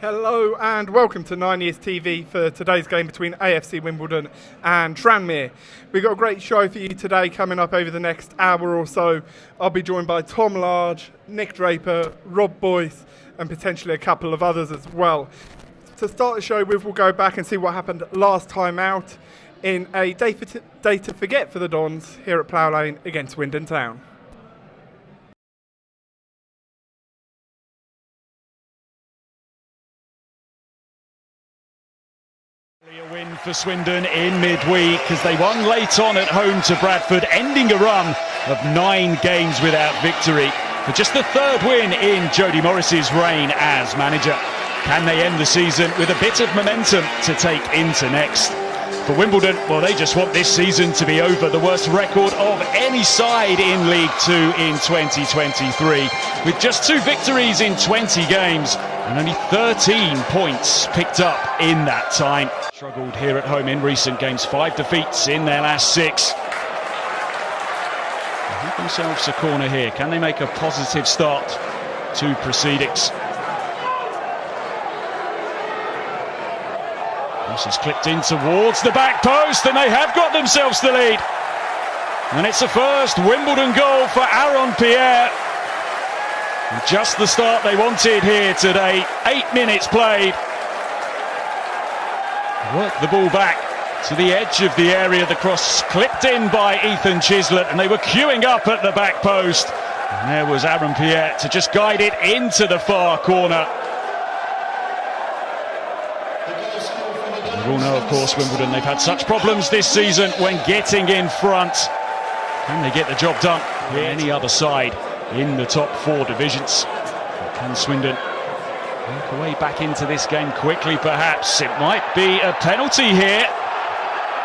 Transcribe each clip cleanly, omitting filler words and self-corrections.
Hello and welcome to 9yrsTV for today's game between AFC Wimbledon and Tranmere. We've got a great show for you today coming up over the next hour or so. I'll be joined by Tom Large, Nick Draper, Rob Boyce and potentially a couple of others as well. To start the show with, we'll go back and see what happened last time out in a day to forget for the Dons here at Plough Lane against Swindon Town. A win for Swindon in midweek as they won late on at home to Bradford, ending a run of 9 games without victory for just the third win in Jody Morris's reign as manager. Can they end the season with a bit of momentum to take into next? For Wimbledon, well, they just want this season to be over. The worst record of any side in League Two in 2023, with just 2 victories in 20 games and only 13 points picked up in that time. Struggled here at home in recent games, 5 defeats in their last 6. They have themselves a corner here. Can they make a positive start to proceedings? This is clipped in towards the back post and they have got themselves the lead. And it's the first Wimbledon goal for Aaron Pierre. And just the start they wanted here today. 8 minutes played. Work the ball back to the edge of the area. The cross clipped in by Ethan Chislett and they were queuing up at the back post. And there was Aaron Pierre to just guide it into the far corner. We all know, of course, Wimbledon, they've had such problems this season when getting in front. Can they get the job done? Any other side in the top 4 divisions? Or can Swindon work a way back into this game quickly, perhaps? It might be a penalty here.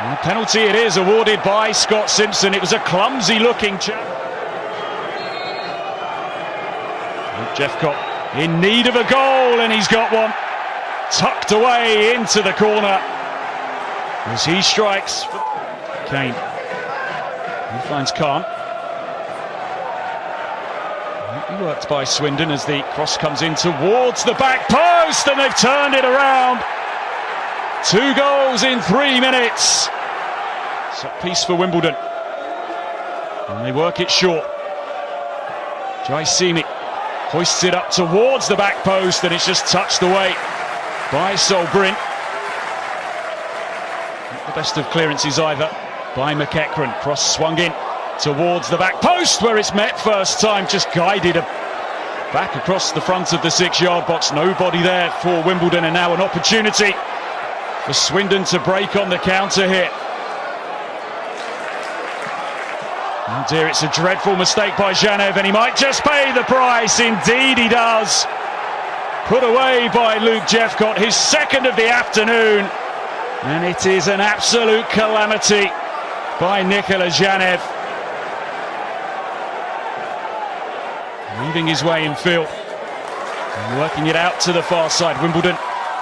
And a penalty it is, awarded by Scott Simpson. It was a clumsy-looking challenge. Jeffcott in need of a goal, and he's got one. Tucked away into the corner as he strikes. Kane. He finds calm. Worked by Swindon as the cross comes in towards the back post and they've turned it around. 2 goals in 3 minutes. Set piece for Wimbledon. And they work it short. Jaisimi hoists it up towards the back post and it's just touched away by Solbrink. Not the best of clearances either by McEachran. Cross swung in towards the back post where it's met first time, just guided back across the front of the 6-yard box. Nobody there for Wimbledon, and now an opportunity for Swindon to break on the counter here. Oh dear, it's a dreadful mistake by Janev and he might just pay the price. Indeed he does. Put away by Luke Jeffcott, his second of the afternoon, and it is an absolute calamity by Nikola Janev. Leaving his way in field and working it out to the far side. Wimbledon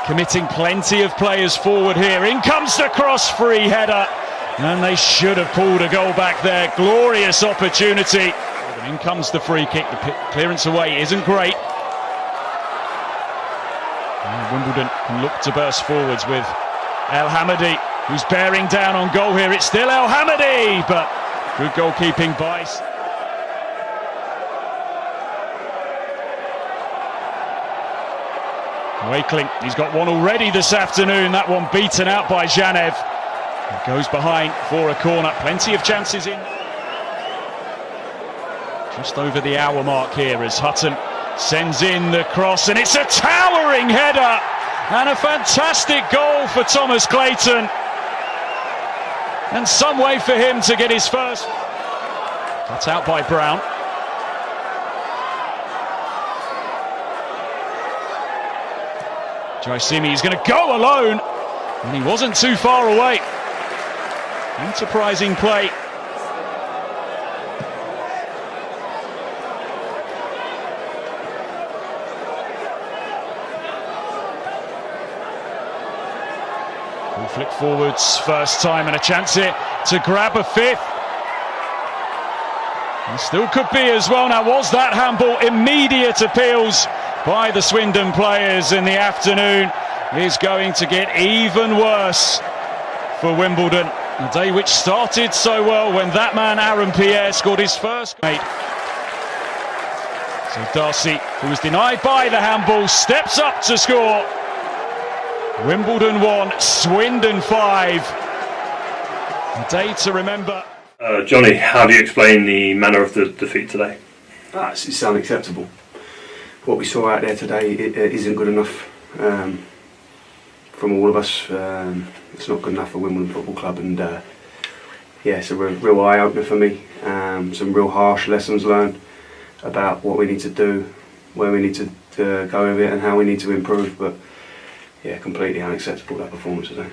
committing plenty of players forward here. In comes the cross, free header, and they should have pulled a goal back there. Glorious opportunity. And in comes the free kick. The clearance away isn't great. And Wimbledon can look to burst forwards with El Hamadi, who's bearing down on goal here. It's still El Hamadi, but good goalkeeping by Wakeling. He's got one already this afternoon. That one beaten out by Janev. It goes behind for a corner. Plenty of chances in. Just over the hour mark here as Hutton sends in the cross, and it's a towering header and a fantastic goal for Thomas Clayton, and some way for him to get his first. Cut out by Brown. Jaisimi is going to go alone, and he wasn't too far away. Enterprising play. Full flick forwards, first time, and a chance here to grab a 5th. And still could be as well. Now, was that handball? Immediate appeals by the Swindon players, and the afternoon is going to get even worse for Wimbledon. A day which started so well when that man Aaron Pierre scored his first. So Darcy, who was denied by the handball, steps up to score. Wimbledon 1, Swindon 5. A day to remember. Johnny, how do you explain the manner of the defeat today? It's unacceptable. What we saw out there today isn't good enough from all of us. It's not good enough for Wimbledon Football Club, and yeah, it's a real eye-opener for me. Some real harsh lessons learned about what we need to do, where we need to go with it, and how we need to improve. But yeah, completely unacceptable, that performance today.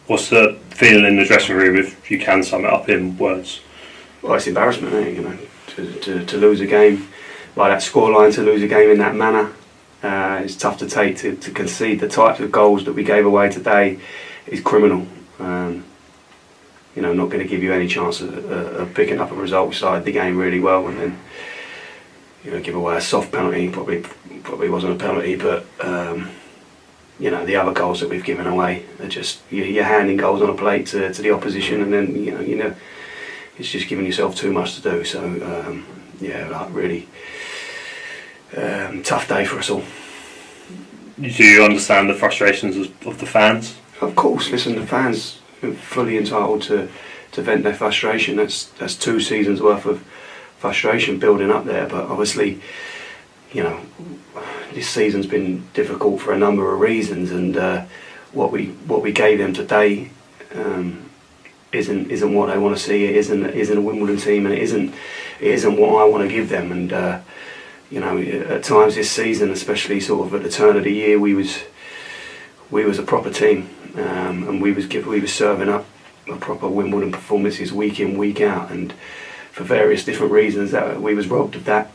What's the feeling in the dressing room, if you can sum it up in words? Well, it's embarrassment, isn't it? You know, to lose a game by that scoreline, to lose a game in that manner. It's tough to take. To concede the types of goals that we gave away today is criminal. You know, not going to give you any chance of picking up a result. We started the game really well, and then, you know, give away a soft penalty. Probably wasn't a penalty, but you know, the other goals that we've given away are just you're handing goals on a plate to the opposition, and then you know it's just giving yourself too much to do. So yeah, like really tough day for us all. Do you understand the frustrations of the fans? Of course, listen, the fans are fully entitled to vent their frustration. That's 2 seasons worth of frustration building up there. But obviously, you know, this season's been difficult for a number of reasons, and what we gave them today isn't what they want to see. It isn't a Wimbledon team, and it isn't what I want to give them. And you know, at times this season, especially sort of at the turn of the year, we was a proper team, and we was serving up a proper Wimbledon performances week in, week out, and for various different reasons that we was robbed of that.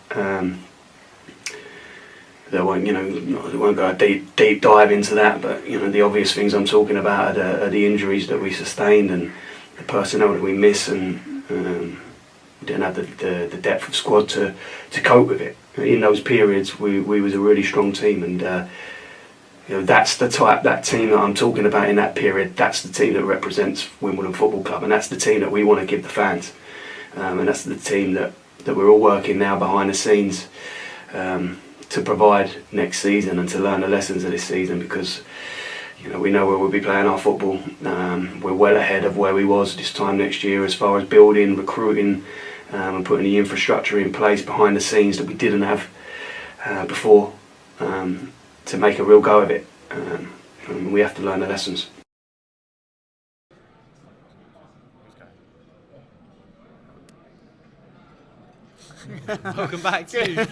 They won't go a deep dive into that, but you know, the obvious things I'm talking about are the injuries that we sustained and the personnel that we miss, and we didn't have the depth of squad to cope with it. In those periods, we was a really strong team, and you know, that's that team that I'm talking about in that period. That's the team that represents Wimbledon Football Club, and that's the team that we want to give the fans, and that's the team that we're all working now behind the scenes to provide next season and to learn the lessons of this season, because you know, we know where we'll be playing our football. We're well ahead of where we was this time next year as far as building, recruiting, and putting the infrastructure in place behind the scenes that we didn't have before, to make a real go of it. And we have to learn the lessons. Welcome back to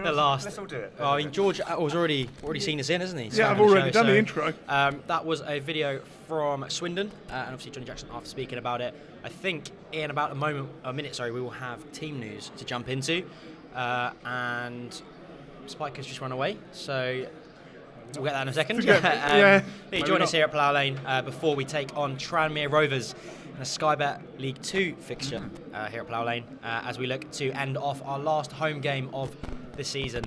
the last. Let's all do it. Oh, I mean, George was already seen us in, hasn't he? Yeah, I've already done the intro. That was a video from Swindon, and obviously Johnny Jackson after speaking about it. I think in about a minute, we will have team news to jump into, and Spike has just run away, so we'll get that in a second. Join us here at Plough Lane before we take on Tranmere Rovers in a Sky Bet League 2 fixture here at Plough Lane, as we look to end off our last home game of the season.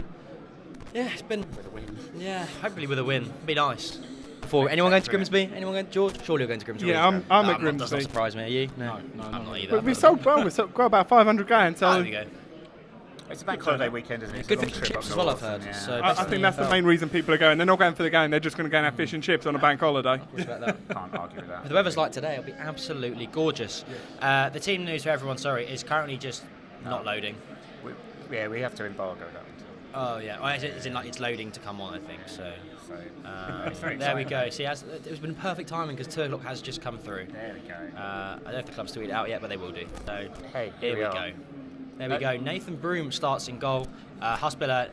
Yeah, it's been with a win. Yeah, hopefully with a win. Be nice. Before anyone going to Grimsby? Anyone going? George? Surely you're going to Grimsby. Yeah, I'm at Grimsby. Does not surprise me. Are you? No, I'm not either. But we sold well. We've got about 500 grand. So there we go. It's a bank holiday weekend, isn't it? Good fish and chips as well, I've heard. Yeah. So I think that's the main reason people are going. They're not going for the game. They're just going to go and have fish and chips on a bank holiday. Respect that. Can't argue with that. If the weather's like today, it'll be absolutely gorgeous. The team news for everyone, is currently just not loading. We have to embargo that. Oh yeah, well, it's loading to come on, I think. So It's very there we exciting. go. See, it's been perfect timing because 2 o'clock has just come through. There we go. I don't know if the club's tweeted it out yet, but they will do. So Hey, here we go. There we go. Nathan Broom starts in goal. Huspiller,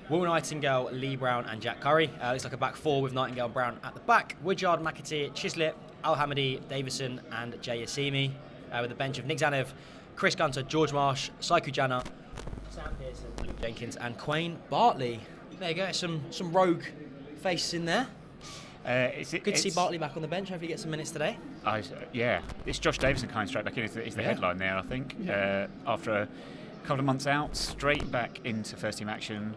Will Nightingale, Lee Brown and Jack Curry. Looks like a back 4 with Nightingale, Brown at the back. Woodyard, McAteer, Chislett, Al-Hamidi, Davison and Jay Yassimi. With a bench of Nick Zanev, Chris Gunter, George Marsh, Saiku Jana, Sam Pearson, Luke Jenkins and Quain Bartley. There you go. Some rogue faces in there. Good to see Bartley back on the bench. Hopefully he gets some minutes today. Yeah, it's Josh Davison coming straight back in. Is the headline there, I think. After a couple of months out, straight back into first team action.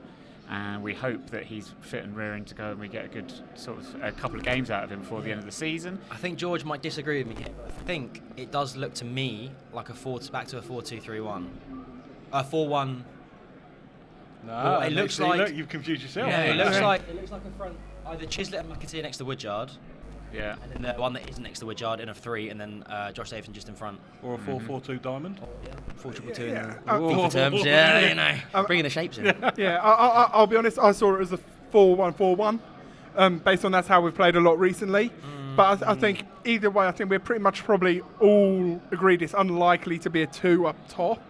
and we hope that he's fit and rearing to go, and we get a good sort of a couple of games out of him before the end of the season. I think George might disagree with me here. I think it does look to me like back to a 4-2-3-1. 4-1. No, it looks like look, you've confused yourself. Yeah, it looks like a front either Chislett and McAteer next to Woodyard. Yeah. And then the one that isn't next to Woodyard in a 3, and then Josh Davison just in front. Or a 4-4-2 diamond. 4-2-2 Yeah. FIFA terms. Yeah, you know, bringing the shapes in. Yeah, I'll be honest. I saw it as a 4-1-4-1, based on that's how we've played a lot recently. But I think either way, I think we're pretty much probably all agreed it's unlikely to be a 2 up top.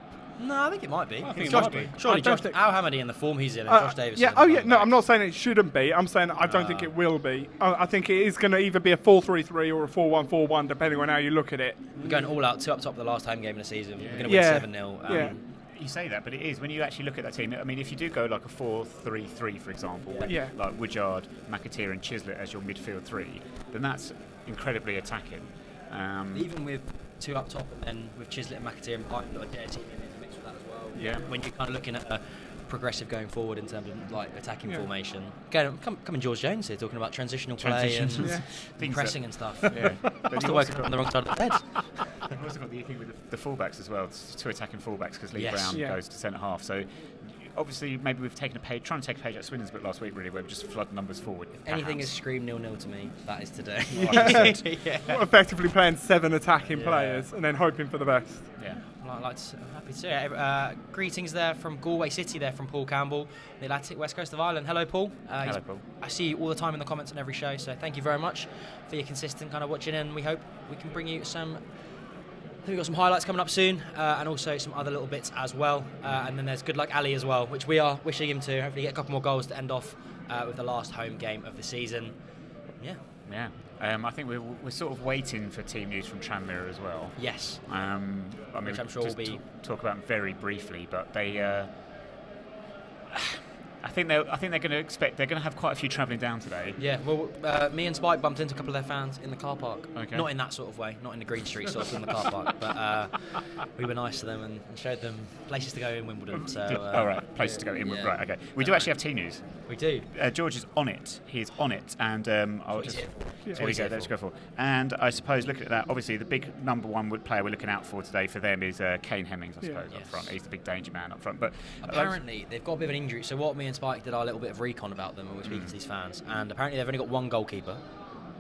No, I think it might be. I think it Josh, might be. Surely I don't Josh, think- Al Hamady in the form he's in, and Josh Davison. Yeah, no, I'm not saying it shouldn't be. I'm saying I don't think it will be. I think it is going to either be a 4-3-3 or a 4-1-4-1, depending on how you look at it. We're going all out, 2 up top the last home game of the season. We're going to win Yeah. 7-0. Yeah. You say that, but it is when you actually look at that team. I mean, if you do go like a 4-3-3, for example, with Yeah. like Woodyard, McAteer, and Chislett as your midfield 3, then that's incredibly attacking. Even with 2 up top, and then with Chislett and McAteer and Pike, got a Dare team in the mix with that as well. Yeah. When you're kind of looking at a progressive going forward in terms of like attacking formation. Coming George Jones here talking about transitional play and Things pressing and stuff. Yeah, but Must have you've woken also up on got, the wrong side of the bed. you've also got the thing with the fullbacks as well. It's 2 attacking fullbacks because Lee Yes. Brown Yeah. goes to centre half. So obviously, maybe we've taken trying to take a page out of Swindon's book last week. Really, where we just flood numbers forward. Anything is perhaps. scream 0-0 to me. That is today. Effectively playing 7 attacking players and then hoping for the best. Yeah. I'm happy to see it. Greetings there from Galway City, there from Paul Campbell, the Atlantic West Coast of Ireland. Hello, Paul. Hello, Paul. I see you all the time in the comments on every show, so thank you very much for your consistent kind of watching, and we hope we can bring you some. I think we've got some highlights coming up soon, and also some other little bits as well. And then there's good luck Ali as well, which we are wishing him to hopefully get a couple more goals to end off with the last home game of the season. Yeah. Yeah. I think we're sort of waiting for team news from Tranmere as well. Yes. I mean, Which I'm sure just will be talk about them very briefly, but they. I think they're going to have quite a few travelling down today. Yeah, well, me and Spike bumped into a couple of their fans in the car park. Okay. Not in that sort of way, not in the Green Street sort of in the car park, but we were nice to them and showed them places to go in Wimbledon. So, all right, places to go in. yeah. Right, okay. We do actually have team news. We do. George is on it. He's on it, and I'll just. There we he's go. here Let's for. go for. And I suppose looking at that, obviously the big number 1 player we're looking out for today for them is Kane Hemmings, I suppose, up Yes. front. He's the big danger man up front. But Apparently, they've got a bit of an injury. So what me and Spike did our little bit of recon about them when we were speaking to these fans, and apparently they've only got 1 goalkeeper.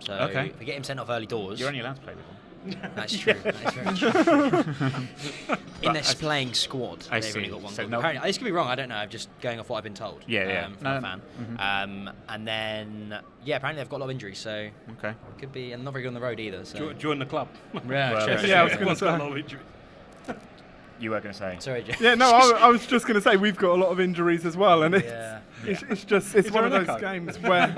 So Okay. if we get him sent off early doors, you're only allowed to play with them. that's true. That is very true. In their playing squad, I they've see. only got 1 So goal. no- Apparently, this could be wrong. I don't know. I'm just going off what I've been told. Yeah. From a fan. And then apparently they've got a lot of injuries, so Okay. could be, and not very good on the road either. So Join the club. yeah, Well, sure. Yeah, I was going to Everyone's got a say. lot of injuries. You were going to say. Sorry, Joe. Yeah, no, I was just going to say we've got a lot of injuries as well, and it's one of there an those echo? games where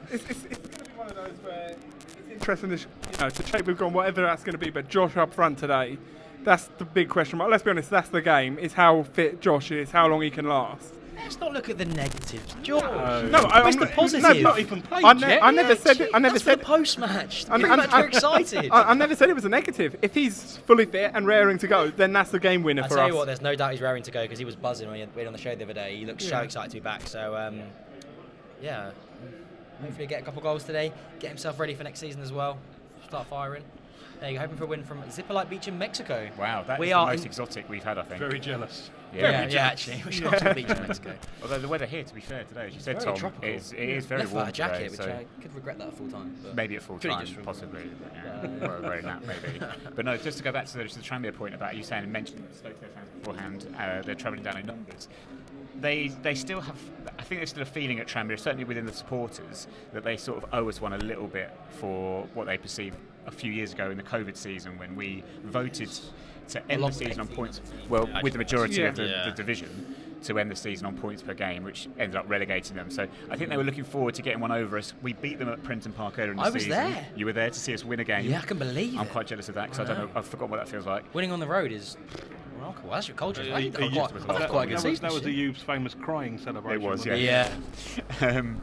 it's going to be one of those where it's interesting to check we've gone whatever that's going to be, but Josh up front today, that's the big question mark. Let's be honest, that's the game. Is how fit Josh is, how long he can last. Let's not look at the negatives, George. Where's the positive? No, Not even played yet. I never said it. I never That's said the post-match. I- Pre-match, I- we're excited. I never said it was a negative. If he's fully fit and raring to go, then that's the game winner I for tell us. you what, there's no doubt he's raring to go because he was buzzing when he went on the show the other day. He looks so excited to be back. So, hopefully get a couple goals today. Get himself ready for next season as well. Start firing. There you go, hoping for a win from Zipperlight Beach in Mexico. Wow, that's We the are most in- exotic we've had, I think. Very jealous. Yeah, actually. We should go to the beach in Mexico. Although the weather here, to be fair, today, as you said, Very Tom, tropical. it is very Left warm without a jacket, today, which so I could regret that at full time. But maybe at full Could have time, just possibly. Yeah, wearing that, maybe. But no, just to go back to the Tranmere point about you saying and mentioning Stoke their fans beforehand, they're travelling down in numbers. They still have, I think there's still a feeling at Tranmere, certainly within the supporters, that they sort of owe us one a little bit for what they perceived a few years ago in the COVID season when we voted to end the season on points, well, with the majority of the division, to end the season on points per game, which ended up relegating them. So I think they were looking forward to getting one over us. We beat them at Printon Park earlier in the season. I was there. You were there to see us win a game. yeah, I can believe I'm it. quite jealous of that because I don't know. I've forgotten what that feels like. Winning on the road is remarkable. That's your culture. He Quite used a to- quite a good that season. was the Ube's famous crying celebration. It was, wasn't yeah. Yeah.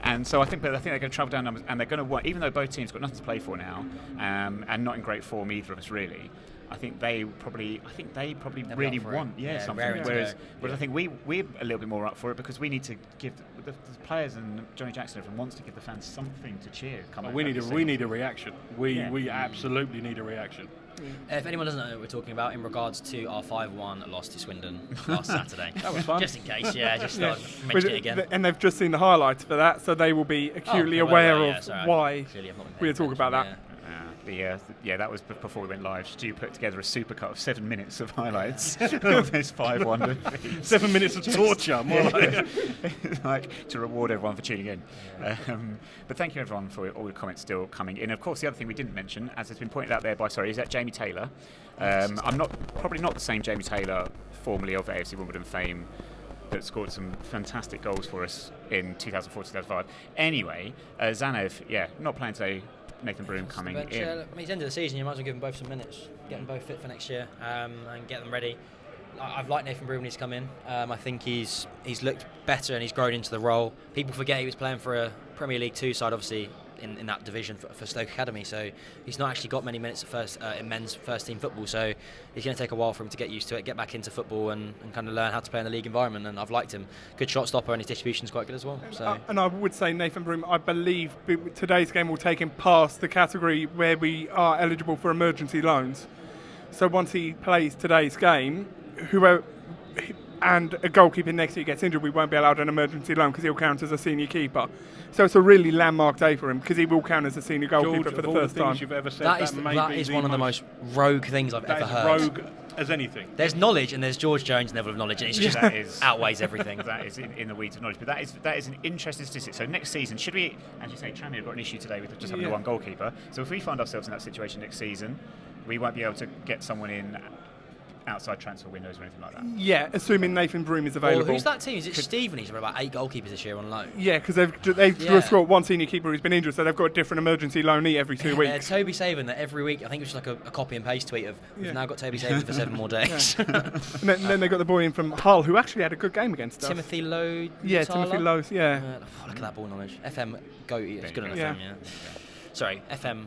And so I think they're going to travel down numbers, and they're going to want, even though both teams got nothing to play for now, and not in great form either of us really. I think they probably They'll be really up for want it. Yeah, something. raring to Whereas go. I think we're a little bit more up for it because we need to give the players and Johnny Jackson, everyone wants to give the fans something to cheer. We need a reaction. We absolutely need a reaction. If anyone doesn't know what we're talking about in regards to our 5-1 loss to Swindon last Saturday, That was fun. just in case, just thought I'd mention it again. And they've just seen the highlights for that, so they will be acutely aware of why we're talking about that. That was before we went live. Stu put together a supercut of 7 minutes of highlights of this 5-1 defeat. 7 minutes of torture, more like. Like to reward everyone for tuning in. But thank you everyone for all the comments still coming in. Of course, the other thing we didn't mention, as has been pointed out there is that Jamie Taylor. I'm probably not the same Jamie Taylor, formerly of AFC Wimbledon fame, that scored some fantastic goals for us in 2004-2005. Anyway, Zanev, not playing today. Nathan Broom coming in. Yeah, I mean, it's the end of the season. You might as well give them both some minutes, get them both fit for next year, and get them ready. I've liked Nathan Broom when he's come in. I think he's looked better and he's grown into the role. People forget he was playing for a Premier League 2 side, obviously in that division for Stoke Academy. So he's not actually got many minutes at in men's first team football. So it's going to take a while for him to get used to it, get back into football, and kind of learn how to play in the league environment. And I've liked him. Good shot stopper, and his distribution's quite good as well. So. And I would say Nathan Broom, I believe today's game will take him past the category where we are eligible for emergency loans. So once he plays today's game, whoever and a goalkeeper next year gets injured, we won't be allowed an emergency loan because he'll count as a senior keeper. So it's a really landmark day for him because he will count as a senior goalkeeper for the first time. You've ever said, that is one of the most rogue things I've ever heard. Rogue as anything. There's knowledge and there's George Jones' level of knowledge, and it's just outweighs everything. That is in the weeds of knowledge, but that is an interesting statistic. So next season, should we, as you say, Tranmere have got an issue today with just having one goalkeeper. So if we find ourselves in that situation next season, we won't be able to get someone in outside transfer windows or anything like that. Yeah, assuming Nathan Broom is available. Well, who's that team? Is it Stephen? He's about 8 goalkeepers this year on loan. Yeah, because they've just got one senior keeper who's been injured, so they've got a different emergency loanee every 2 weeks. Toby Saban, that every week, I think it was just like a copy and paste tweet of, we've now got Toby Saban for 7 more days. And then they got the boy in from Hull who actually had a good game against us. Timothy Lowe. Timothy Lowe, look at that ball knowledge. FM, go, it's good enough. FM, Sorry, FM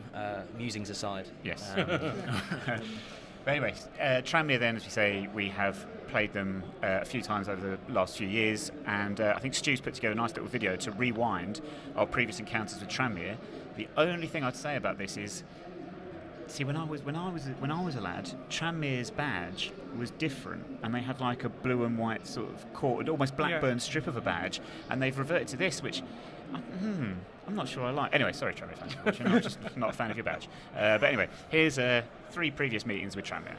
musings aside. Yes. But anyway, Tranmere then, as we say, we have played them a few times over the last few years, and I think Stu's put together a nice little video to rewind our previous encounters with Tranmere. The only thing I'd say about this is, see, when I was a lad, Tranmere's badge was different, and they had like a blue and white sort of almost Blackburn strip of a badge, and they've reverted to this, which I'm not sure I like. Anyway, sorry, Tranmere fans. I'm just not a fan of your badge. But anyway, here's 3 previous meetings with Tranmere.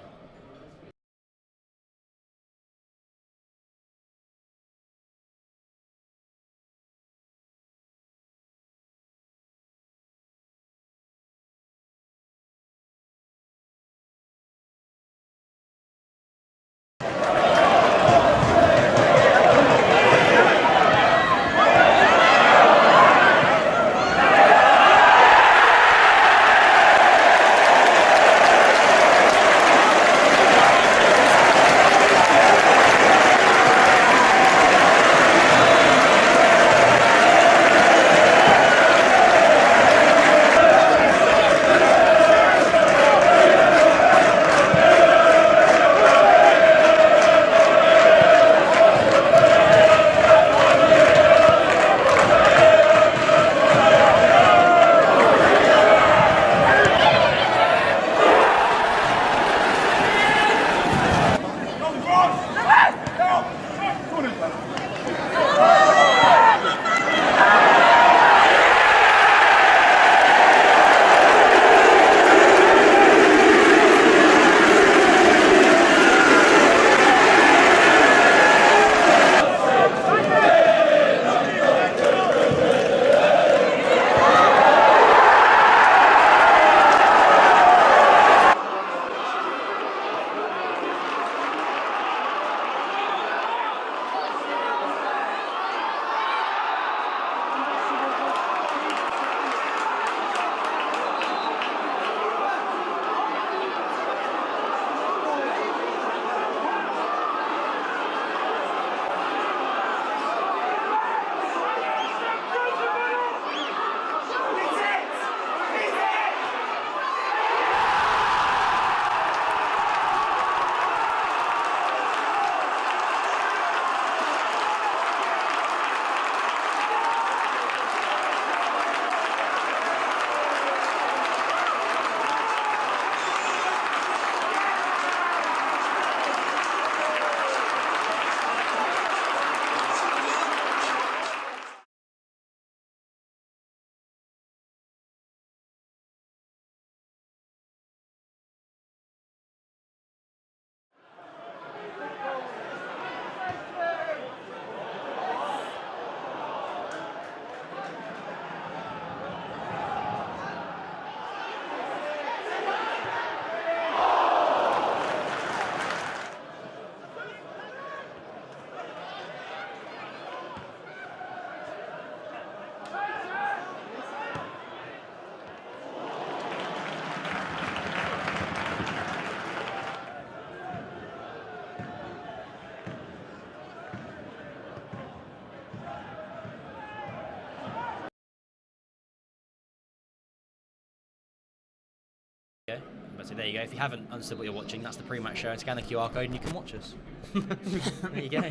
So there you go. If you haven't understood what you're watching, that's the pre-match show. Scan the QR code and you can watch us. There you go.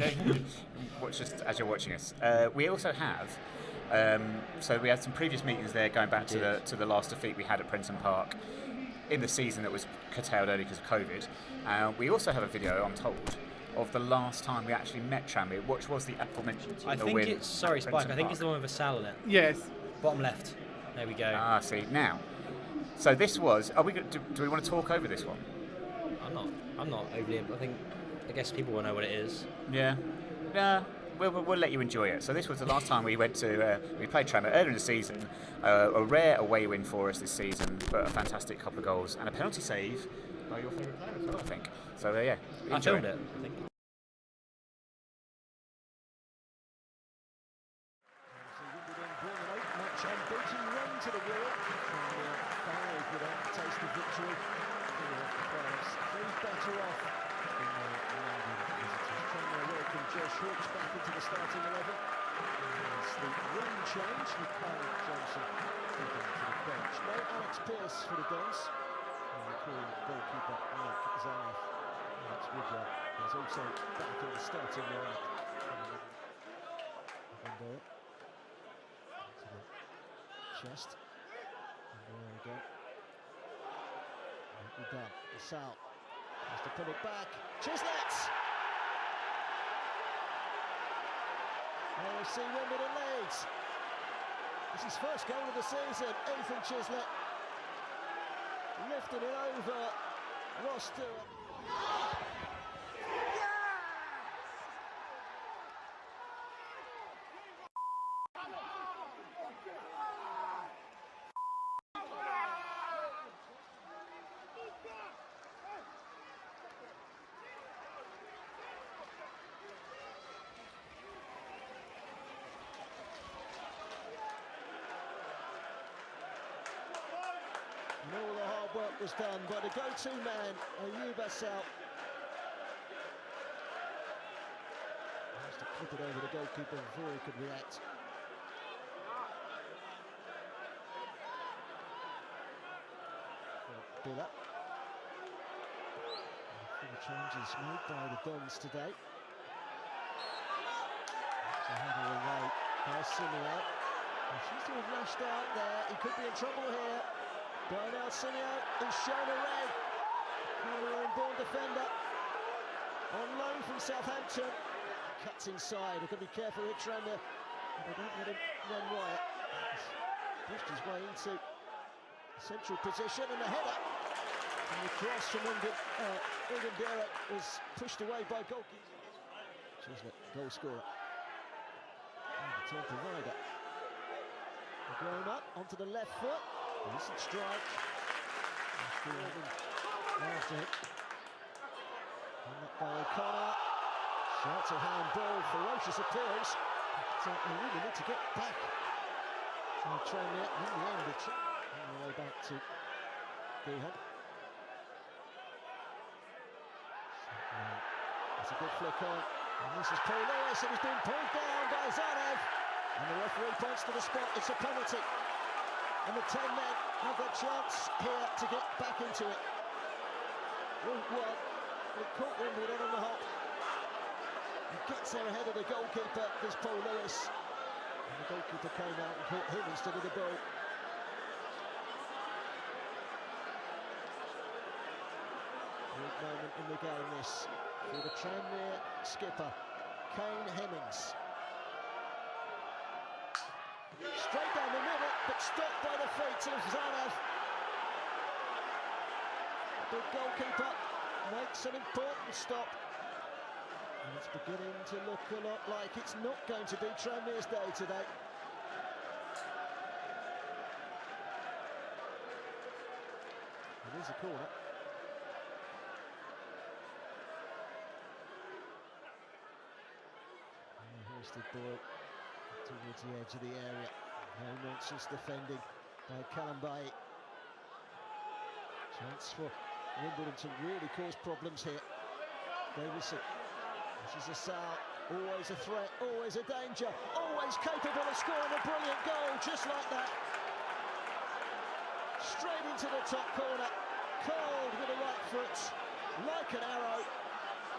Watch us as you're watching us. We also have. So we had some previous meetings there, going back to the last defeat we had at Prenton Park in the season that was curtailed early because of COVID. We also have a video, I'm told, of the last time we actually met Tranmere, which was the aforementioned I think it's Spike. I think it's the one with a Sal in it. Yes. Bottom left. There we go. Ah, see now. So this was. Are we? Do we want to talk over this one? I'm not overly. I guess people will know what it is. Yeah. Yeah. We'll let you enjoy it. So this was the last time we went to. We played Tranmere earlier in the season. A rare away win for us this season, but a fantastic couple of goals and a penalty save by your favourite player as well, I think. So yeah. I filmed it. I think. Back into the starting 11. It's the run change with Kyle Johnson taken to the bench. No Alex Pearce for the Dons. And we call goalkeeper Mike Zayef. Alex Woodward is also back in the starting line. And there. To the chest. And there we go. We're done. Sal has to put it back. Chislett! AFC Wimbledon leads. This is his first goal of the season. Ethan Chislett lifted it over Ross Stewart. And all the hard work was done by the go-to man, Ayub Assal. Has to flip it over the goalkeeper before he could react. Billa. A few changes made by the Dons today. It's a header away by Simeon. He seems to have lashed out there. He could be in trouble here. Bernal Simeon is shown a red. Cameroon-born defender on loan from Southampton. Cuts inside. They've got to be careful with Tranmere. They don't let him run wide. He's pushed his way into the central position and the header. And the cross from Ugandera was pushed away by goalkeeper. Chislett, goal scorer. And the turn provider. Grown up onto the left foot. Decent strike. After it. And that by O'Connor. Shouts a handball, ferocious appearance. But they really need to get back. So Tranmere in the end, it's on the way back to Behan. That's a good flick on. And this is Paul Lewis, and he's been pulled down by Zanev. And the referee points to the spot. It's a penalty. And the 10 men have their chance here to get back into it. Route 1, it caught Wimbledon on the hop. He gets there ahead of the goalkeeper, there's Paul Lewis. And the goalkeeper came out and caught him instead of the ball. Great moment in the game, this, for the Tranmere skipper, Kane Hemmings. Straight down the middle, but stopped by the feet of Zanev. The goalkeeper makes an important stop. And it's beginning to look a lot like it's not going to be Tranmere's day today. It is a corner. And here's the ball towards the edge of the area. No nonsense defending by Kalambai. Chance for Wimbledon to really cause problems here. Davison. This is a Sal, always a threat, always a danger, always capable of scoring a brilliant goal, just like that. Straight into the top corner. cold with a right foot, like an arrow.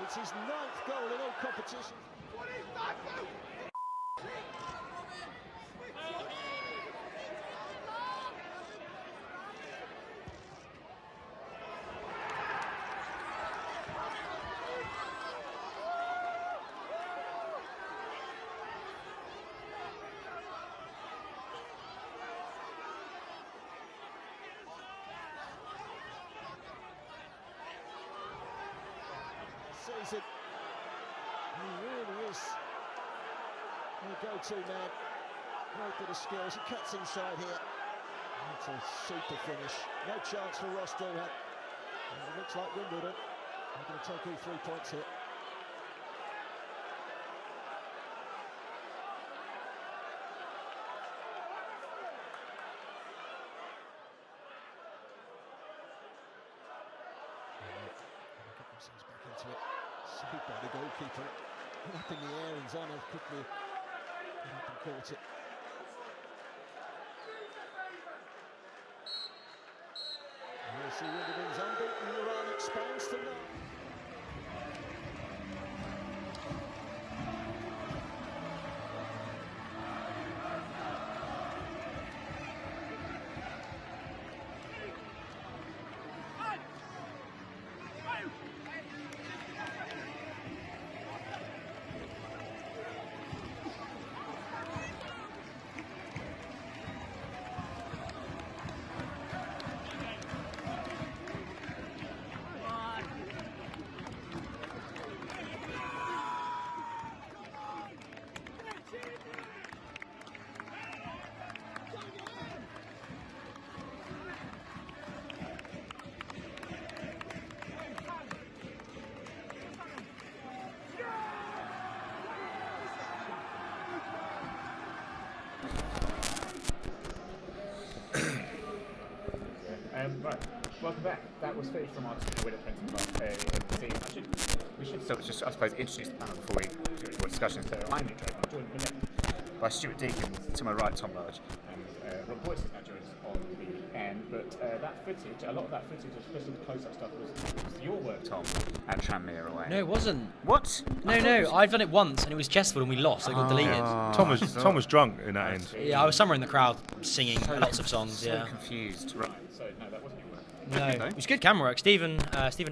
It's his 9th goal in all competitions. Season. He really is a go-to man. Great bit of skills. He cuts inside here. That's a super finish. No chance for Ross Doohan. It looks like Wimbledon are going to take all 3 points here. Back into it. Saved by the goalkeeper. Went up in the air and Zana quickly got up and caught it. AFC Wimbledon's unbeaten run expands to 9. Right, welcome back. That was footage from our win at Princeton. We should sort of just, I suppose, introduce the panel before we do any more discussions. So I'm Nick Drake. I'm joined by Stuart Deacon, to my right, Tom Large, and Rob Boyce is now joined us on the end. But that footage, a lot of that footage, especially the close-up stuff, was your work, Tom, and Tranmere away. No, it wasn't. What? No, I've done it once, and it was Chesterfield, and we lost. It got deleted. Tom was drunk in that end. Yeah, I was somewhere in the crowd singing lots of songs. So confused. Right. So no, that wasn't your work. No, it was good camera work. Stephen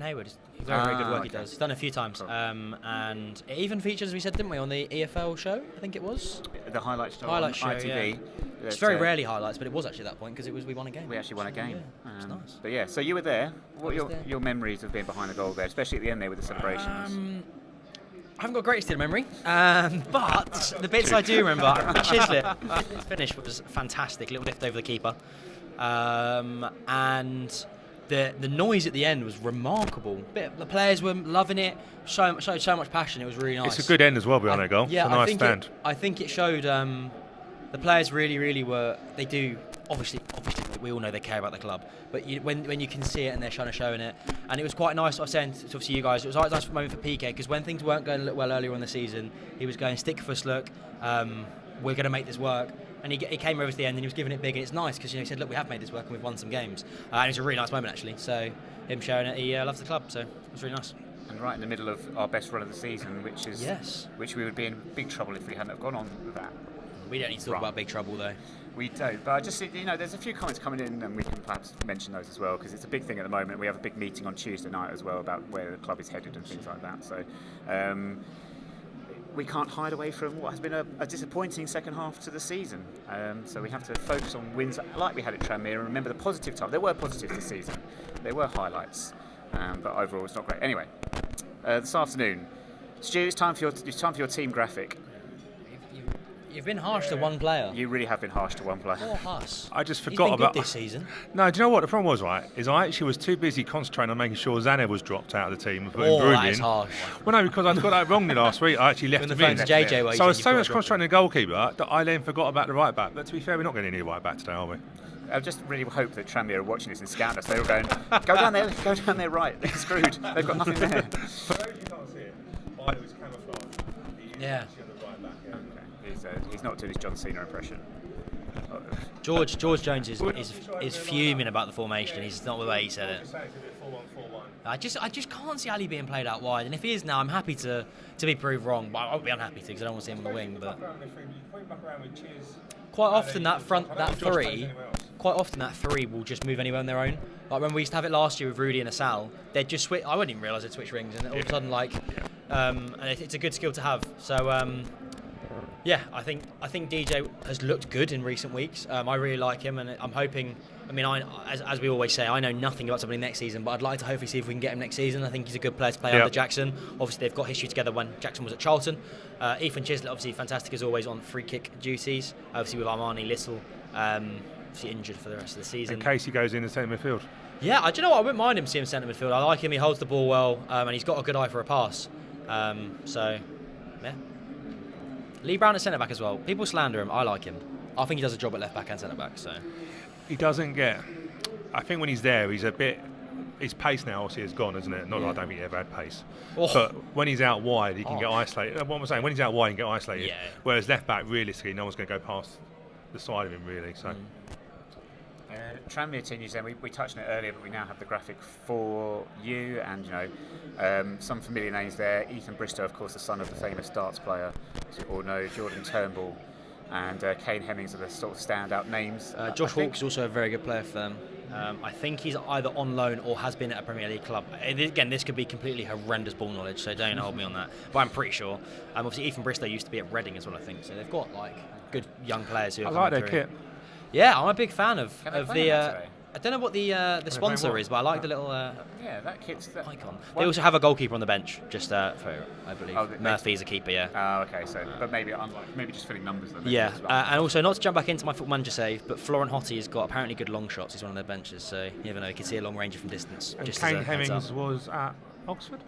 Hayward, very good work he does. He's done it a few times, and it even features, we said, didn't we, on the EFL show? I think it was the highlight show. Highlight show, ITV. Yeah. It's very rarely highlights, but it was actually at that point because we won a game. We actually won a game. Yeah, it's nice. But yeah, so you were there. What are your memories of being behind the goal there, especially at the end there with the celebrations? I haven't got a great deal of memory, but the bits I do remember, Chislett, finish was fantastic. Little lift over the keeper, and the noise at the end was remarkable. The players were loving it. Showed so much passion. It was really nice. It's a good end as well behind that goal. Yeah, it's a nice stand. I think it showed the players really were. They do obviously we all know they care about the club, but when you can see it and they're showing it, and it was quite nice. I was saying to obviously you guys, it was a nice moment for PK because when things weren't going to look well earlier in the season, he was going stick for us. Look, we're going to make this work. And he came over to the end and he was giving it big, and it's nice because he said, look, we have made this work and we've won some games. And it was a really nice moment actually. So him showing it, he loves the club, so it was really nice. And right in the middle of our best run of the season, which we would be in big trouble if we hadn't have gone on with that. We don't need to talk about big trouble though. We don't, but I just there's a few comments coming in and we can perhaps mention those as well because it's a big thing at the moment. We have a big meeting on Tuesday night as well about where the club is headed and things like that. So we can't hide away from what has been a disappointing second half to the season. So we have to focus on wins like we had at Tranmere and remember the positive time. There were positives this season. There were highlights, but overall it's not great. Anyway, this afternoon, Stu, it's time for your team graphic. You've been harsh to one player. You really have been harsh to one player. Poor Huss. I just forgot He's been about good this season. No, do you know what the problem was? Right, is I actually was too busy concentrating on making sure Zanev was dropped out of the team and putting Broom that in. is harsh. Well, no, because I got that wrong last week. I actually left When the him in. phone's JJ, So I was so much concentrating on the goalkeeper that I then forgot about the right back. But to be fair, we're not getting any right back today, are we? I just really hope that Tranmere are watching this and scouting us. They were going, go down there right. They're screwed. They've got nothing there. For those you can't see it, I was camouflage. Yeah. Okay. He's not doing his John Cena impression. George Jones is fuming about the formation. He's not the way he said it. I just can't see Ali being played out wide, and if he is now, I'm happy to be proved wrong, but I won't be unhappy because I don't want to see him on the wing. But quite often that three will just move anywhere on their own. Like when we used to have it last year with Rudy and Asal, they'd just switch. I wouldn't even realise they'd switch rings, and all of a sudden, and it's a good skill to have. So. Yeah, I think DJ has looked good in recent weeks. I really like him, and I'm hoping. I mean, as we always say, I know nothing about somebody next season, but I'd like to hopefully see if we can get him next season. I think he's a good player to play under Jackson. Obviously, they've got history together when Jackson was at Charlton. Ethan Chislett, obviously fantastic as always on free kick duties. Obviously with Armani Little, obviously injured for the rest of the season. In case he goes in the centre midfield. Yeah, do you know what? I wouldn't mind him seeing centre midfield. I like him. He holds the ball well, and he's got a good eye for a pass. So, yeah. Lee Brown at centre back as well. People slander him. I like him. I think he does a job at left back and centre back. So he doesn't get. I think when he's there, he's a bit. His pace now obviously is gone, isn't it? Not that I don't think he ever had pace. Oh. But when he's out wide, he can get isolated. What I'm saying, when he's out wide, he can get isolated. Yeah. Whereas left back, realistically, no one's going to go past the side of him, really. So. Tranmere team news. Then we touched on it earlier, but we now have the graphic for you, and some familiar names there. Ethan Bristow, of course, the son of the famous darts player, as you all know, Jordan Turnbull, and Kane Hemmings are the sort of standout names. Josh Hawke's also a very good player for them. I think he's either on loan or has been at a Premier League club. Again, this could be completely horrendous ball knowledge, so don't hold me on that. But I'm pretty sure. Obviously, Ethan Bristow used to be at Reading as well, I think. So they've got good young players who. I like their kit. Yeah, I'm a big fan of the. I don't know what the sponsor is, but I like the little that kit's icon. They also have a goalkeeper on the bench, just for I believe Murphy's a keeper. Yeah. Oh, okay. So, but maybe just filling numbers. Then yeah, and also not to jump back into my Football Manager save, but Florent Hottie has got apparently good long shots. He's one of their benches, so you never know. You can see a long range from distance. And just Kane Hemmings was at Oxford.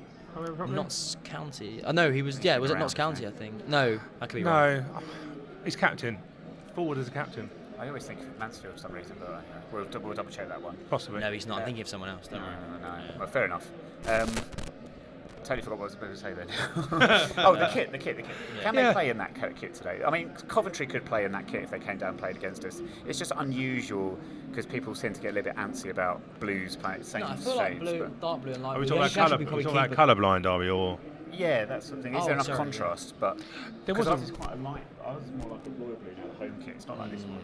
Notts County. No, he was. Yeah, was it Notts County? I think. No, I could be wrong. No, he's captain. Forward as a captain. I always think of Mansfield for some reason, but we'll double check that one. Possibly. No, he's not. I'm thinking of someone else. Don't worry. No. Yeah. Well, fair enough. Totally forgot what I was about to say then. Oh, the kit. Yeah. Can they play in that kit today? I mean, Coventry could play in that kit if they came down and played against us. It's just unusual because people seem to get a little bit antsy about blues playing same shades. I feel like dark blue and light blue. Are we talking about colourblind, are we? Or yeah, that sort of thing. Is there enough contrast? But there was quite a light. I was more like a royal blue now, the home kit. It's not like this one.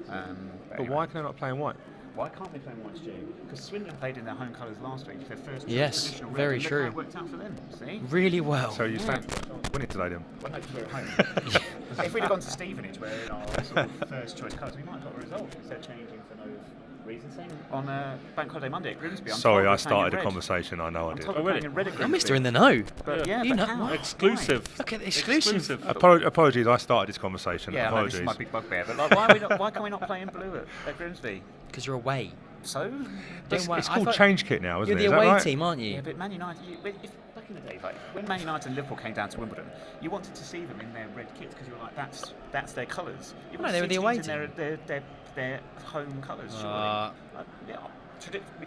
But anyway. Why can they not play in white? Why can't they play in white, Stu? Because Swindon played in their home colours last week. Their first traditional red. Very look true. How it worked out for them. See? Really well. So you fancy winning today, then? Well, no, because we're at home. If we'd have gone to Stevenage, wearing our sort of first choice colours, we might have got a result instead of changing for no reason. Same on Bank Holiday Monday at Grimsby. Sorry, I started a conversation. I know I did. I'm Mr. In the know. But yeah, you know, how? Exclusive. Look at the exclusive. Apologies, I started this conversation. Yeah, apologies. I know, this is my big bugbear. But why can we not play in blue at Grimsby? Because you're away. So? It's called change kit now, isn't it? You're the away team, aren't you? Yeah, but Man United, back in the day, when Man United and Liverpool came down to Wimbledon, you wanted to see them in their red kits because you were like, that's their colours. No, they were the away team. Their home colours, surely.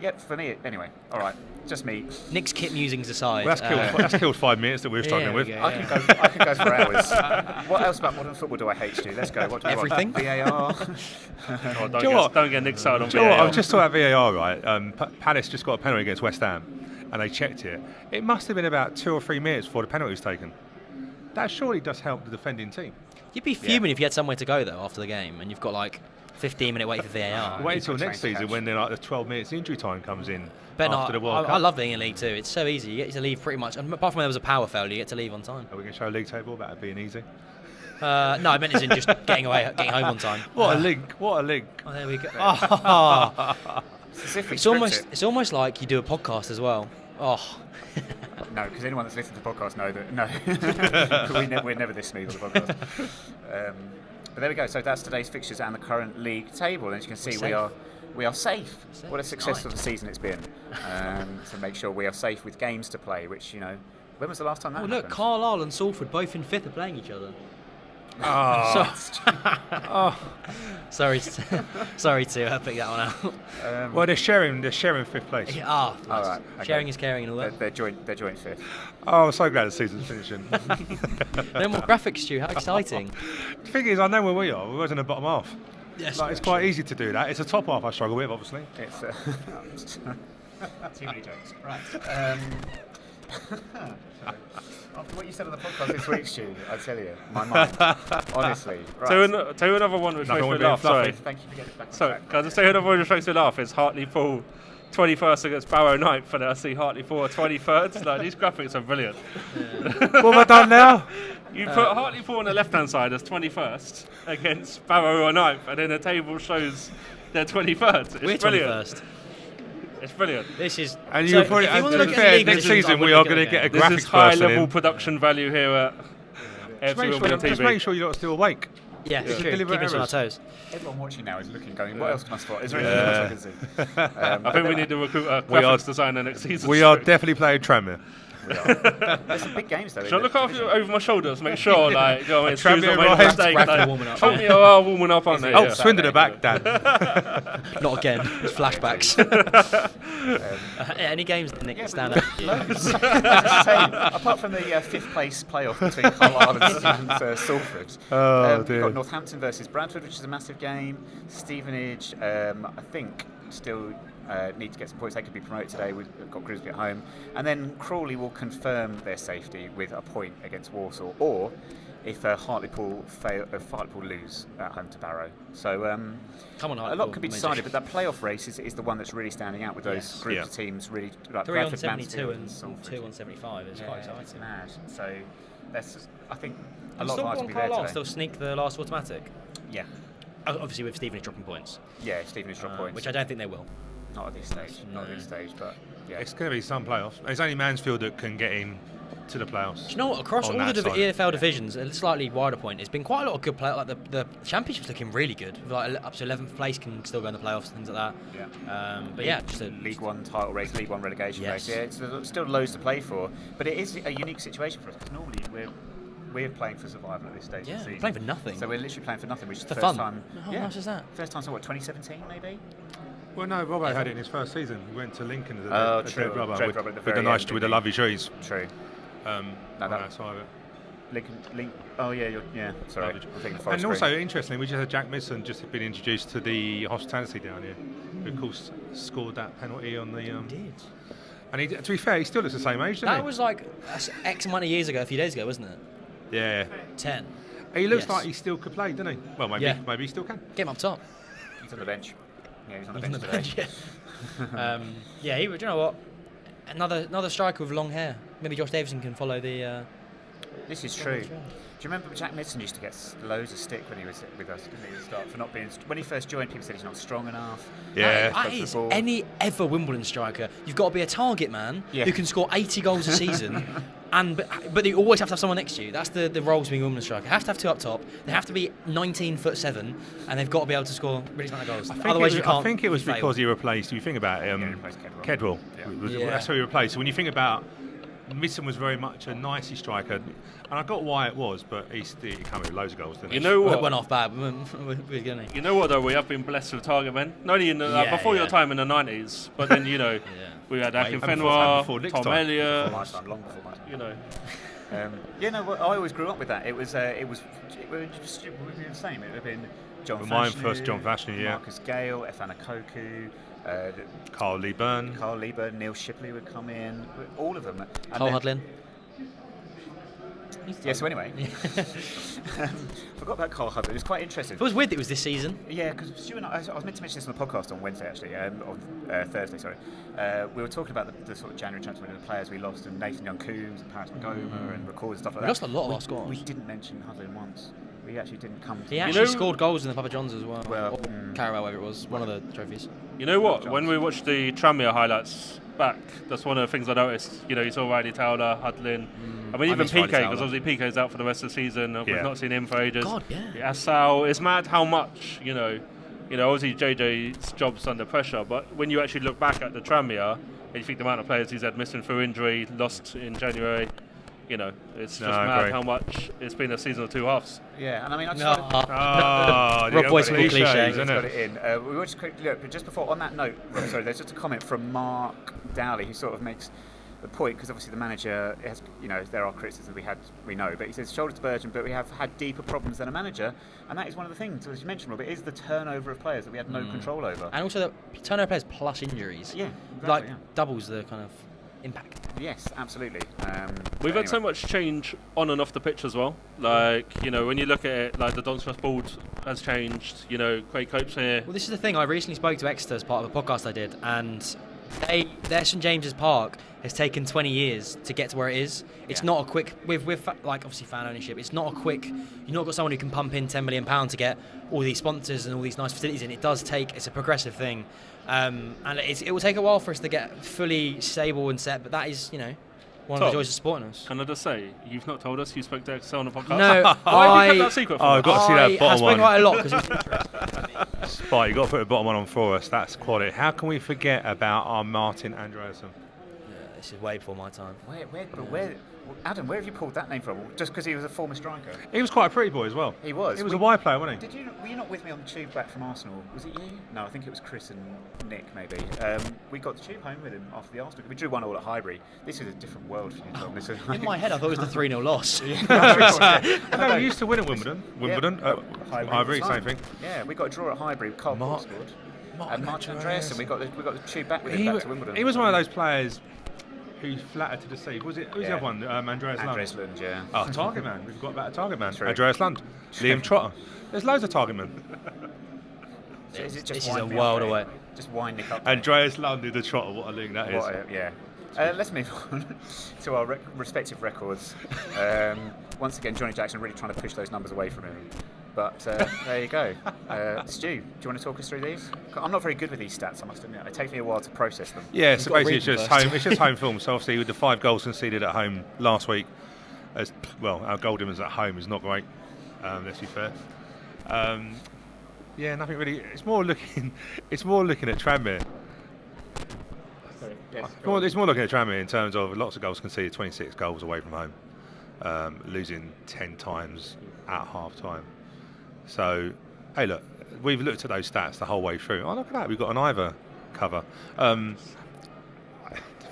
Yeah, for me, anyway. All right, just me. Nick's kit musings aside. Well, that's killed 5 minutes that we were struggling with. I can go for hours. What else about modern football do I hate, Stu? Let's go. What do you Everything. Want? VAR. Don't get Nick started on VAR. VAR. I was just talking about VAR, right? Palace just got a penalty against West Ham, and they checked it. It must have been about 2 or 3 minutes before the penalty was taken. That surely does help the defending team. You'd be fuming if you had somewhere to go though after the game, and you've got 15-minute wait for VAR. Wait until next season when the 12 minutes injury time comes in but after the World Cup. I love being in League Two. It's so easy. You get to leave pretty much. And apart from when there was a power foul, you get to leave on time. Are we going to show a league table about it being easy? No, I meant as in just getting home on time. What a link! What a link! Oh, there we go. It's almost like you do a podcast as well. Oh. No, because anyone that's listened to the podcast know that no, we're never this smooth on the podcast. But there we go. So that's today's fixtures and the current league table. And as you can see, we are safe. What a success of the season it's been. To make sure we are safe with games to play. Which when was the last time that happened? Look, Carlisle and Salford both in 5th are playing each other. Sorry to pick that one out. Well, they're sharing 5th place. All right. Okay. Sharing is caring and all that. They're joint 5th. Oh, I'm so glad the season's finishing. No more graphics, Stu. How exciting! The thing is, I know where we are. We was in the bottom half. Yes, Like, it's quite easy to do that. It's a top half I struggle with, obviously. It's too many jokes. Right. After what you said on the podcast this week, Stu, I tell you, my mind, honestly. Right. Tell you another one which makes me laugh. Sorry. Thank you for getting back on So, track. can I just say another one which makes me laugh is Hartlepool 21st against Barrow 9th, and I see Hartlepool 23rd. Like, these graphics are brilliant. What have I done now? You put Hartlepool on the left-hand side as 21st against Barrow 9th, and then the table shows they're 23rd. It's We're brilliant. 21st. It's brilliant. This is. And so you probably, if you and want to to be look at fair, the league next positions, season I we are wouldn't going to look get a at This graphics is person high-level in. production value here at AFC Wimbledon Just TV. make sure you're not still awake. Yeah, It's keep deliberate us on our errors. toes. Everyone watching now is looking, going, what else can I spot? Is there anything else I can see? I think we need to recruit a We are- graphics designer next season. We are definitely playing Tranmere. There's some big games, though. Should I in look the after division. over my shoulders, make sure, like, you know, when Tranmere Stu's not made a right. mistake. Rapid Like, warming up. oh, yeah, well, warming up, aren't they? Oh, Yeah. Swindon are back, Dan. Not again. It's flashbacks. Any games that Nick stand but out? loads. I was just saying, apart from the fifth place playoff between Carlisle and Salford, Oh, we've dear. got Northampton versus Bradford, which is a massive game. Stevenage, I think, still need to get some points. They could be promoted today. We've got Grimsby at home. And then Crawley will confirm their safety with a point against Walsall, or if Hartlepool lose at home to Barrow. So Come on, a Hartlepool, lot could be amazing. decided, but that playoff race is the one that's really standing out with those Yes. groups Yeah. of teams. Really, like 3 on Bradford, 72 Mansfield and Salford. 2 on 75. It's quite It's exciting. mad. So that's, I think, a And lot still of eyes will on be there Carlisle, today. still sneak the last automatic. Yeah, Obviously with Stevenage dropping points, yeah. Stevenage drop points. which I don't think they will. Not at this stage. Not at No. this stage. But yeah, It's going to be some playoffs. It's only Mansfield that can get in to the playoffs. Do you know what? Across on all the that side. EFL divisions, a slightly wider point, it's been quite a lot of good play. Like the Championship's looking really good. Like up to 11th place can still go in the playoffs, things like that. yeah. But yeah, just a League One title race, League One relegation Yes. race. Yeah, it's there's still loads to play for, but it is a unique situation for us because normally we're playing for survival at this stage of Yeah, the season. playing for nothing. So we're literally playing for nothing, which is the For first fun. time. How yeah, nice is that? First time since what, 2017 maybe? Well, no, Robbo had it in his first season. He went to Lincoln as Oh, a true. dead rubber Dead with, rubber at the with very the nice, end, with the didn't lovely trees. True. No, No, on that- that side of it. Link. Oh yeah, yeah. Sorry, Lovely. I'm thinking And Forest also, Green. interestingly, we just had Jack Midson just been introduced to the hospitality down here, who of course scored that penalty on the. did. And he, to be fair, he still looks the same age, doesn't That he? was like X amount of years ago, a few days ago, wasn't it? Yeah. 10. He looks Yes. like he still could play, doesn't he? Well, maybe Yeah. maybe he still can. Get him up top. He's on the bench. Yeah, he's on the He's on bench the today. bench, yeah. Yeah, he would. You know what? Another striker with long hair. Maybe Josh Davison can follow the. This is true. Do you remember Jack Midson used to get loads of stick when he was with us, didn't he, at the start, for not being... When he first joined, people said he's not strong enough. Yeah. That is any ever Wimbledon striker. You've got to be a target man Yeah. who can score 80 goals a season, but you always have to have someone next to you. That's the roles being a Wimbledon striker. Have to have two up top. They have to be 19'7", and they've got to be able to score really amount of goals. Otherwise, you can't. I think it was you fail. because he replaced. You think about it, he replaced Kedwell. Kedwell. Yeah. Yeah. That's who he replaced. So when you think about, Midson was very much a nicey striker, and I got why it was, but he came with loads of goals, didn't he? You know Well, it what? went off bad. We're gonna. You know what though? We have been blessed with target men. Not only in the, before your time in the 90s, but then you know we had Akin before Fenwa, Nick's Tom time. Elliott. Before my time, long before my time. You know, Yeah, no, well, I always grew up with that. It was would be the same. It would have been John Well, mine Fashanu, first, John Fashanu, yeah. Marcus Gale, Efana Koku, Carl Lee Byrne. Carl Lieber, Neil Shipley would come in, all of them. And Cole then- Hudlin. Yeah, so anyway, forgot about Carl Hudlin. It was quite interesting. It was weird that it was this season. Yeah, because Stu and I was meant to mention this on the podcast on Wednesday, actually, on Thursday, sorry. We were talking about the sort of January transfer window, the players we lost, and Nathan Young-Coombs and Paris Magoma and records and stuff like We that. lost a lot of our squads. We didn't mention Hudlin once. We actually didn't come to He that. actually know- scored goals in the Papa John's as well. Well, or Carabao, whatever it was. One of the trophies. you know what? When we watched the Tranmere highlights back, that's one of the things I noticed. You know, you saw Riley Towler, Hudlin. I mean, I even miss Riley PK, because Towler. obviously PK's out for the rest of the season. Yeah. We've not seen him for ages. God, yeah. Yeah, Sal. It's mad how much, you know, obviously JJ's job's under pressure, but when you actually look back at the Tranmere, and you think the amount of players he's had missing through injury, lost in January, you know, it's just No, I mad agree. how much it's been a season of two halves. Yeah, and I mean, I just No. wanted Oh, Rob Boyce with the cliches, cliche. isn't got it? it in. We were just quickly look, but just before on that note, Rob, sorry, there's just a comment from Mark Dowley who sort of makes the point, because obviously the manager has, there are criticisms we know, but he says shoulder to burden, but we have had deeper problems than a manager, and that is one of the things, as you mentioned, Rob, it is the turnover of players that we had no control over. And also the turnover of players plus injuries. Yeah, exactly, doubles the kind of impact. Yes, absolutely. We've had so much change on and off the pitch as well. Like, when you look at it, like the Doncaster board has changed. Craig Cope's here. Well, this is the thing. I recently spoke to Exeter as part of a podcast I did, and their St James's Park has taken 20 years to get to where it is. It's not a quick, with obviously fan ownership, it's not a quick, you've not got someone who can pump in £10 million to get all these sponsors and all these nice facilities in. It does take, it's a progressive thing. And it will take a while for us to get fully stable and set, but that is, one of the joys of supporting us. Can I just say, you've not told us you spoke to Excel on the podcast? No, Why have you kept that secret from I've got to see that bottom one. quite a lot because it's interesting. Spike, you've got to put the bottom one on for us. That's quality. How can we forget about our Martin Andreasen? This is way before my time. Where, Adam, where have you pulled that name from? Just because he was a former striker? He was quite a pretty boy as well. He was. He was a wide player, wasn't he? Were you not with me on the tube back from Arsenal? Was it you? No, I think it was Chris and Nick, maybe. We got the tube home with him after the Arsenal. We drew 1-1 at Highbury. This is a different world for you, Tom. This is In my head, I thought it was the 3-0 loss. No, we used to win at Wimbledon. Highbury, same thing. Yeah, we got a draw at Highbury. Carl Port scored. And Martin Andreasen, we got the tube back with him back to Wimbledon. He was one of those players who's flattered to deceive. Who's the other one? Andreas Lund. Andreas Lund, yeah. Oh, Target Man. We've got about a Target Man. True. Andreas Lund. Liam Trotter. There's loads of Target Men. This is a world away. Just wind Nick up. Andreas Lund did the Trotter. What a link that is. Yeah. Let's move on to our respective records. Once again, Johnny Jackson really trying to push those numbers away from him. But there you go. Stu, do you want to talk us through these? I'm not very good with these stats, I must admit. It takes me a while to process them. Yeah, so basically it's just home film. So obviously with the 5 goals conceded at home last week, our goal difference at home is not great. Let's be fair. Nothing really. It's more looking at Tranmere. It's more looking at Tranmere in terms of lots of goals conceded, 26 goals away from home, losing 10 times at half time. So, hey, look, we've looked at those stats the whole way through. Oh, look at that, we've got an Ivor cover. The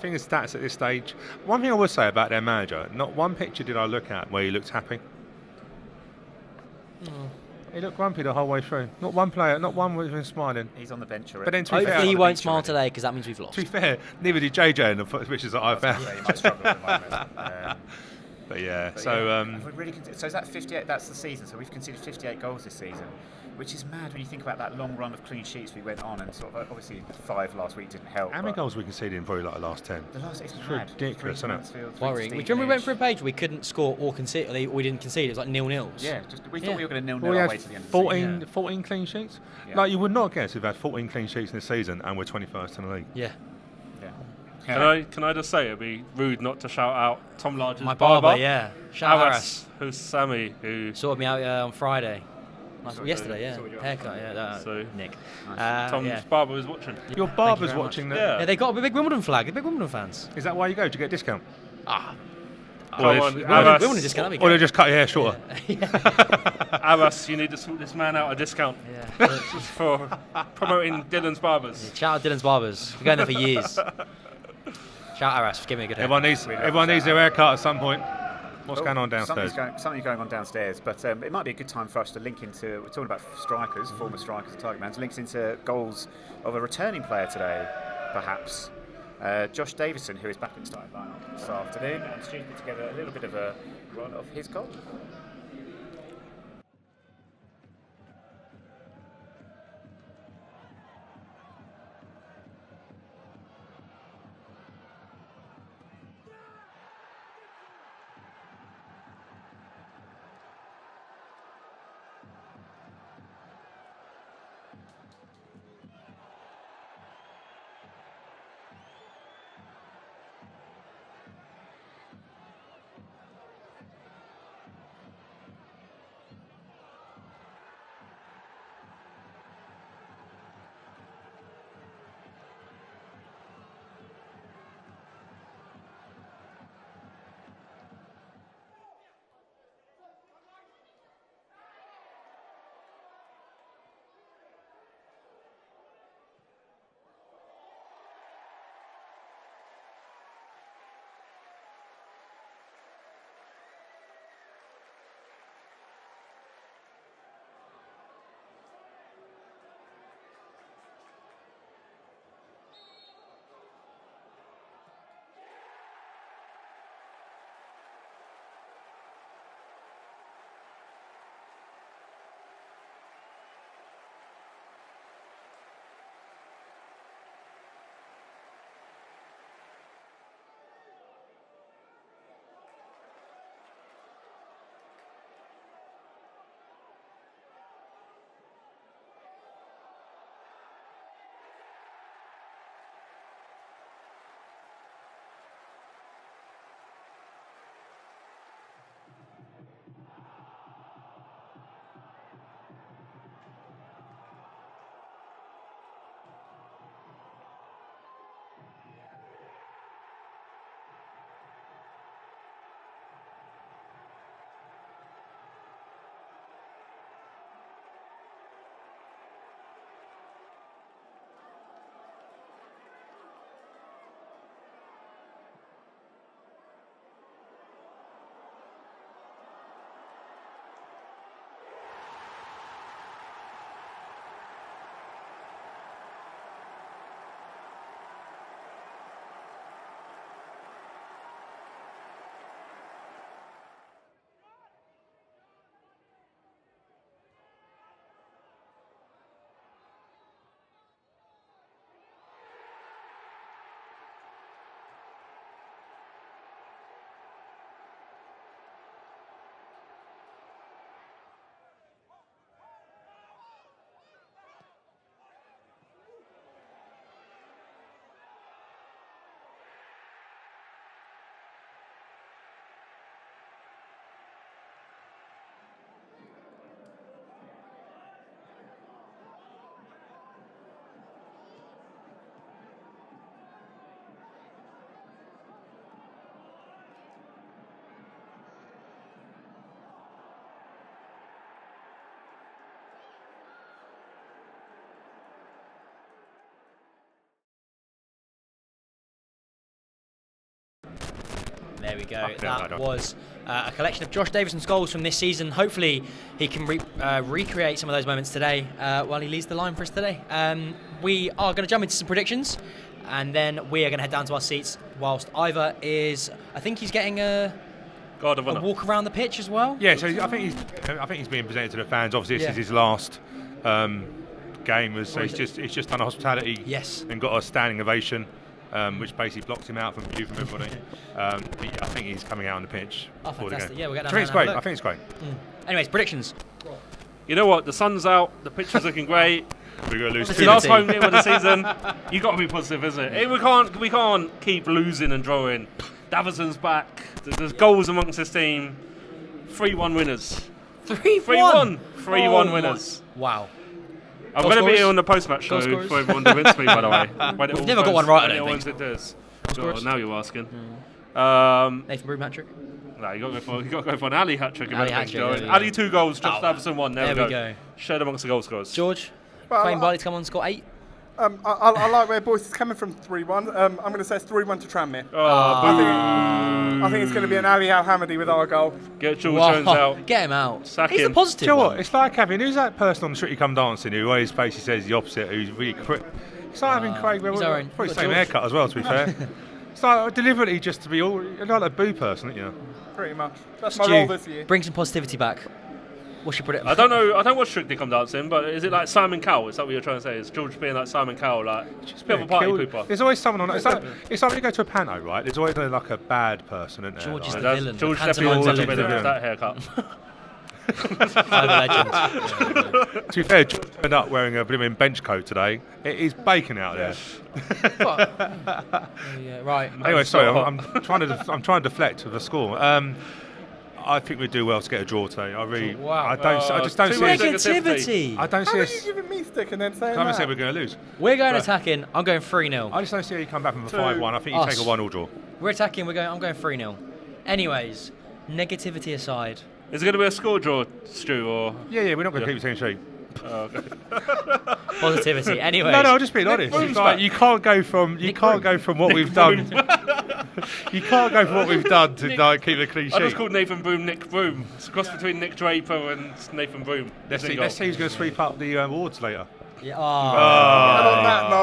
thing is, stats at this stage, one thing I would say about their manager, not one picture did I look at where he looked happy. He looked grumpy the whole way through. Not one player, not one was even smiling. He's on the bench already. But then, to be fair, Hopefully he won't smile today because that means we've lost. To be fair, neither did JJ in the pictures that I found. He might struggle at the moment. So is that 58? That's the season. So we've conceded 58 goals this season, which is mad when you think about that long run of clean sheets we went on, and sort of obviously 5 last week didn't help. How many goals we conceded in probably like the last 10? It's ridiculous, isn't it? Worrying. Do you remember we went for a page we couldn't score or concede, or we didn't concede? It was like 0-0s. Yeah, we thought we were going to 0-0 we our had way to the end of the season. 14 clean sheets. Yeah. Like you would not guess we've had 14 clean sheets in this season, and we're 21st in the league. Yeah. Can I just say it'd be rude not to shout out Tom Large's my barber, yeah. Shout out Aras, who's Sammy, who sorted me out on Friday. Yesterday, haircut, Nick. Nice. Tom's barber was watching. Your barber's watching that. Yeah. They got a big Wimbledon flag. They're big Wimbledon fans. Is that why you go to get a discount? Wimbledon discount. Or they just cut your hair shorter. Abbas, you need to sort this man out a discount. Yeah. Just for promoting Dylan's Barbers. Yeah, shout out Dylan's Barbers. We're going there for years. Shout out Aras for giving me a good hair. Everyone needs their haircut at some point. What's going on downstairs? Something's going on downstairs, but it might be a good time for us to link into. We're talking about strikers, former strikers, target man. To link into goals of a returning player today, perhaps. Josh Davison, who is back in starting lineup this afternoon, and Stu's put together a little bit of a run of his goal. There we go. That was a collection of Josh Davison's goals from this season. Hopefully he can recreate some of those moments today while he leads the line for us today. We are going to jump into some predictions, and then we are going to head down to our seats whilst Ivor is, I think he's getting a walk around the pitch as well. Yeah, so I think he's being presented to the fans. Obviously, this is his last game, so he's just done a hospitality and got a standing ovation, which basically blocks him out from view from everybody. I think he's coming out on the pitch. Oh, fantastic! Yeah, we'll get down. I think it's great. Anyways, predictions. You know what? The sun's out. The pitch is looking great. We're going to lose. It's the last home game of the season. You got to be positive, isn't it? We can't keep losing and drawing. Davison's back. There's goals amongst this team. 3-1 winners. 3-1. 3-1 winners. Wow. I'm going to be here on the post-match show for everyone to convince me, by the way. We've never got one right, I don't think. It does. Oh, now you're asking. Nathan Broom hat-trick? No, you got to go for an Ali hat-trick. Ali 2 goals, Josh Davison 1. There we go. Shared amongst the goal scorers. George, Wayne Barley to come on and score 8. I like where Boyce is coming from 3-1. I'm going to say it's 3-1 to Tranmere. I think it's going to be an Ali Al-Hamidi with our goal. Get George Jones out. Get him out. Sack He's him. the positive. Do you know what? It's like having, who's that person on the Strictly Come Dancing who always basically says the opposite, who's really quick. It's like having Craig, probably the same haircut as well, to be fair. It's like deliberately just to be all, you're like a boo person, aren't you? Pretty much. That's my role this year. Bring some positivity back. What's your prediction? I don't know. I don't watch Strictly Come Dancing, but is it like Simon Cowell? Is that what you're trying to say? Is George being like Simon Cowell, like just a bit of a party pooper? There's always someone on. It's like when you go to a panto, right? There's always like a bad person, isn't there? George is like, the villain. George definitely always a bit of that haircut. I'm a legend. To be fair, George turned up wearing a blooming bench coat today. It is baking out there. Right. Anyway, sorry, I'm trying to deflect with the score. I think we do well to get a draw today. I just don't see negativity. I don't see us. How are you giving me stick and then saying I haven't said we're going to lose. We're going attacking. I'm going 3-0. I just don't see how you come back from a 5-1. I think you take a 1-all draw. We're attacking. I'm going 3-0. Anyways, negativity aside. Is it going to be a score draw, Stu? Or yeah, we're not going to keep the same shape. Oh, okay. Positivity. Anyway. No, I'm just being honest. It's like you can't go from what we've done. You can't go from what we've done to like keep the clean sheet. I just called Nathan Broom Nick Broom. It's a cross between Nick Draper and Nathan Broom. Let's see who's going to sweep up the awards later. Yeah.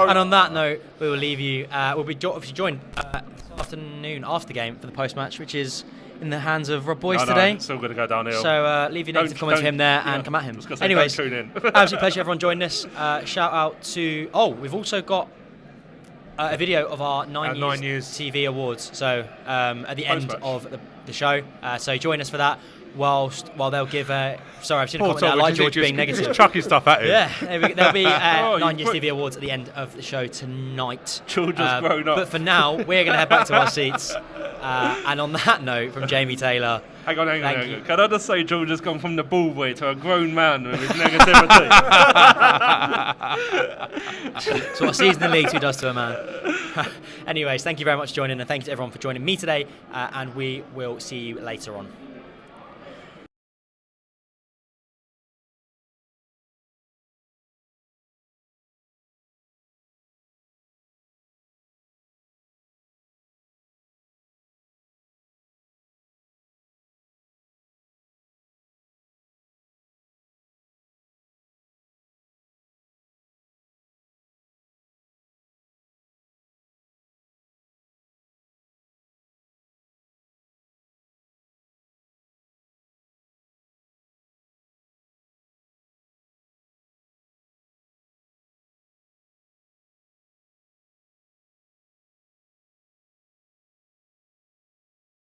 And on that note, we will leave you. We'll be obviously joined this afternoon after the game for the post-match, which is in the hands of Rob Boyce today. It's still going to go downhill. So leave your negative comments for him there and come at him. Anyways, tune in. absolute pleasure everyone joining us. Shout out to... we've also got a video of our 9 years TV awards. So at the end of the show. So join us for that. While they'll give sorry, I've seen a comment there. I like George being negative. Just chucking stuff at him. Yeah, there'll be 9 Years TV Awards at the end of the show tonight. George has grown up. But for now, we're going to head back to our seats. And on that note, from Jamie Taylor. Hang on. Can I just say George has gone from the ball boy to a grown man with his negativity? So what a season in the league two does to a man. Anyways, thank you very much for joining, and thanks to everyone for joining me today. And we will see you later on.